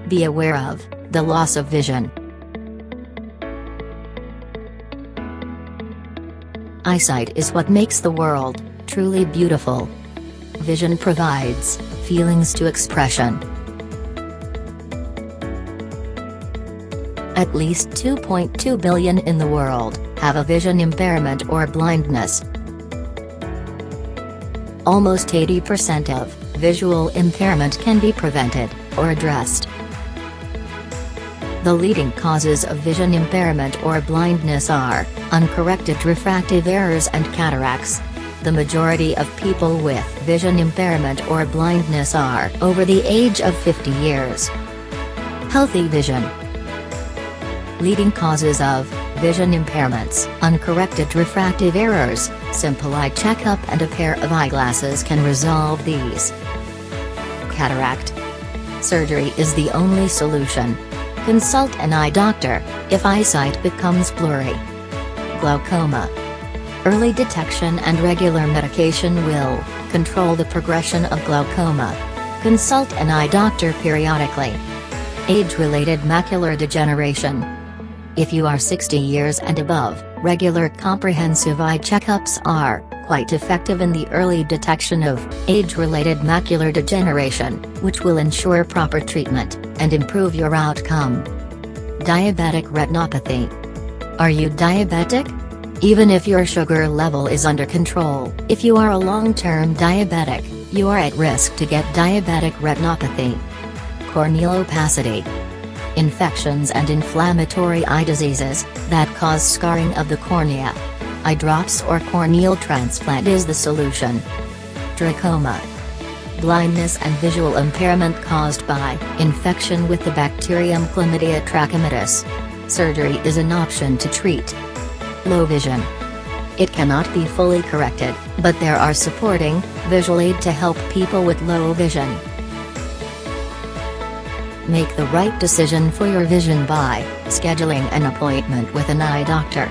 Be aware of the loss of vision. Eyesight is what makes the world truly beautiful. Vision provides feelings to expression. At least 2.2 billion in the world have a vision impairment or blindness. Almost 80% of visual impairment can be prevented or addressed. The leading causes of vision impairment or blindness are uncorrected refractive errors and cataracts. The majority of people with vision impairment or blindness are over the age of 50 years. Healthy vision. Leading causes of vision impairments: uncorrected refractive errors. Simple eye checkup and a pair of eyeglasses can resolve these. Cataract. Surgery is the only solution. Consult an eye doctor if eyesight becomes blurry. Glaucoma. Early detection and regular medication will control the progression of glaucoma. Consult an eye doctor periodically. Age-related macular degeneration. If you are 60 years and above, regular comprehensive eye checkups are quite effective in the early detection of age-related macular degeneration, which will ensure proper treatment and improve your outcome. Diabetic retinopathy. Are you diabetic? Even if your sugar level is under control, if you are a long-term diabetic, you are at risk to get diabetic retinopathy. Corneal opacity. Infections and inflammatory eye diseases that cause scarring of the cornea. Eye drops or corneal transplant is the solution. Trachoma. Blindness and visual impairment caused by infection with the bacterium Chlamydia trachomatis. Surgery is an option to treat. Low vision. It cannot be fully corrected, but there are supporting visual aid to help people with low vision. Make the right decision for your vision by scheduling an appointment with an eye doctor.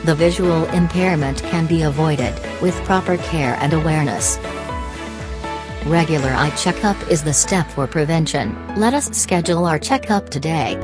The visual impairment can be avoided with proper care and awareness. Regular eye checkup is the step for prevention. Let us schedule our checkup today.